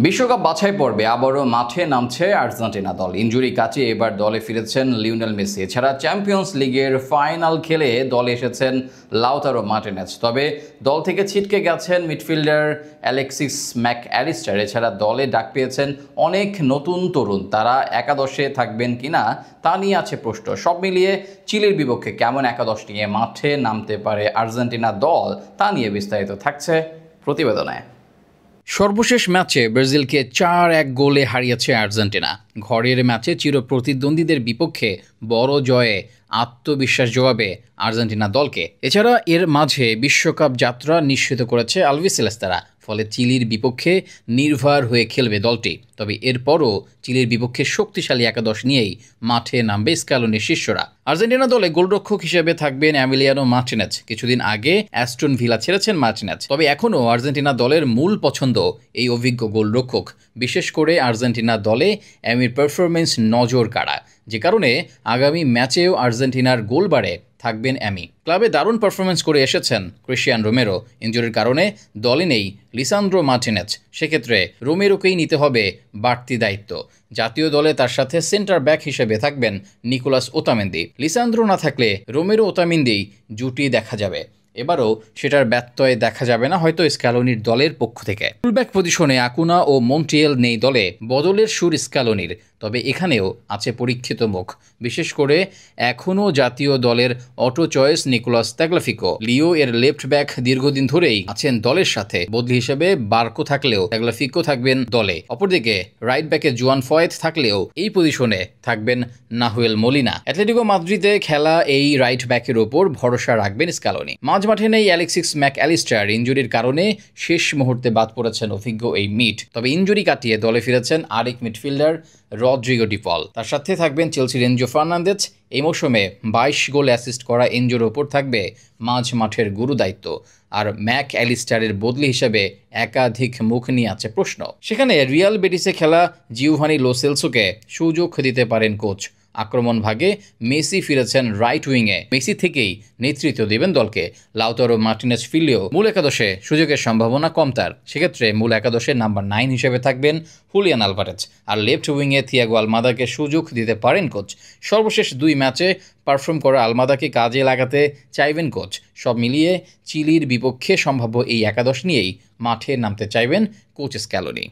বিশ্বকাপ বাছাই পর্বে আবারও মাঠে নামছে আর্জেন্টিনা দল। ইনজুরি কাটিয়ে এবার দলে ফিরেছেন লিওনেল মেসি। এছাড়া চ্যাম্পিয়ন্স লিগের ফাইনাল খেলে দলে এসেছেন লাউতারো মার্টিনেজ। তবে দল থেকে ছিটকে গেছেন মিডফিল্ডার অ্যালেক্সিস ম্যাক অ্যালিস্টার। এছাড়া দলে ডাক পেয়েছেন অনেক নতুন তরুণ। তারা একাদশে থাকবেন কিনা তা নিয়ে আছে প্রশ্ন। সব মিলিয়ে চিলির বিপক্ষে কেমন একাদশ নিয়ে মাঠে নামতে পারে আর্জেন্টিনা দল তা নিয়ে বিস্তারিত থাকছে প্রতিবেদনে। সর্বশেষ ম্যাচে ব্রাজিলকে 4-1 গোলে হারিয়েছে আর্জেন্টিনা। ঘরের ম্যাচে চিরপ্রতিদ্বন্দ্বীদের বিপক্ষে বড় জয়ে আত্মবিশ্বাস জোগাবে আর্জেন্টিনা দলকে। এছাড়া এর মাঝে বিশ্বকাপ যাত্রা নিশ্চিত করেছে আলবিসেলেস্তারা। ফলে চিলির বিপক্ষে নির্ভর হয়ে খেলবে দলটি। তবে এরপরও চিলির বিপক্ষে শক্তিশালী একাদশ নিয়েই মাঠে নামবে স্ক্যালোনির শিষ্যরা। আর্জেন্টিনা দলে গোলরক্ষক হিসেবে থাকবেন এমিলিয়ানো মার্টিনেজ। কিছুদিন আগে অ্যাস্টন ভিলা ছেড়েছেন মার্টিনেজ। তবে এখনও আর্জেন্টিনা দলের মূল পছন্দ এই অভিজ্ঞ গোলরক্ষক। বিশেষ করে আর্জেন্টিনা দলে এমির পারফরমেন্স নজর কাড়া, যে কারণে আগামী ম্যাচেও আর্জেন্টিনার গোলবারে থাকবেন এমি। ক্লাবে দারুণ পারফরমেন্স করে এসেছেন ক্রিস্টিয়ান রোমেরো। ইনজুরির কারণে দলে নেই লিসান্দ্রো মার্টিনেজ। সেক্ষেত্রে রোমেরোকেই নিতে হবে বাড়তি দায়িত্ব। জাতীয় দলে তার সাথে সেন্টার ব্যাক হিসেবে থাকবেন নিকোলাস ওতামেন্দি। লিসান্দ্রো না থাকলে রোমেরো ওতামেন্দি জুটি দেখা যাবে। এবারও সেটার ব্যত্যয় দেখা যাবে না হয়তো স্ক্যালোনির দলের পক্ষ থেকে। ফুলব্যাক পজিশনে আকুনা ও মন্টিয়েল নেই দলে, বদলের সুর স্ক্যালোনির। তবে এখানেও আছে পরীক্ষিত মুখ। বিশেষ করে এখনও জাতীয় দলের অটো চয়েস নিকোলাস তাগলাফিকো। লিও এর লেফট ব্যাক দীর্ঘদিন ধরেই আছেন দলের সাথে। বদলি হিসেবে বার্কো থাকলেও তাগলাফিকো থাকবেন দলে। অপরদিকে রাইট ব্যাকে জুয়ান ফয়েত থাকলেও এই পজিশনে থাকবেন নাহুয়েল মোলিনা। অ্যাটলেটিকো মাদ্রিদে খেলা এই রাইট ব্যাকের ওপর ভরসা রাখবেন স্ক্যালোনি। মাঠে নেই অ্যালেক্সিস ম্যাক অ্যালিস্টার। ইনজুরির কারণে শেষ মুহূর্তে বাদ পড়েছেন অভিজ্ঞ এই মিড। তবে ইনজুরি কাটিয়ে দলে ফিরেছেন আরেক মিডফিল্ডার রদ্রিগো ডি পল। তার সাথে থাকবেন চেলসির এনজো ফার্নান্দেজ। এই মৌসুমে 22 গোল অ্যাসিস্ট করা এনজোর ওপর থাকবে মাঠের গুরু দায়িত্ব। আর ম্যাক অ্যালিস্টারের বদলি হিসেবে একাধিক মুখ নিয়ে আছে প্রশ্ন। সেখানে রিয়াল বেটিসে খেলা জিওভানি লো সেলসোকে সুযোগ দিতে পারেন কোচ। আক্রমণ ভাগে মেসি ফিরেছেন রাইট উইংয়ে। মেসি থেকেই নেতৃত্ব দেবেন দলকে। লাউতারো মার্টিনেজ ফিরলেও মূল একাদশে সুযোগের সম্ভাবনা কম তার। সেক্ষেত্রে মূল একাদশে নাম্বার 9 হিসেবে থাকবেন হুলিয়ান আলভারেজ। আর লেফট উইংয়ে থিয়াগো আলমাদাকে সুযোগ দিতে পারেন কোচ। সর্বশেষ 2 ম্যাচে পারফর্ম করা আলমাদাকে কাজে লাগাতে চাইবেন কোচ। সব মিলিয়ে চিলির বিপক্ষে সম্ভাব্য এই একাদশ নিয়েই মাঠে নামতে চাইবেন কোচ স্ক্যালোনি।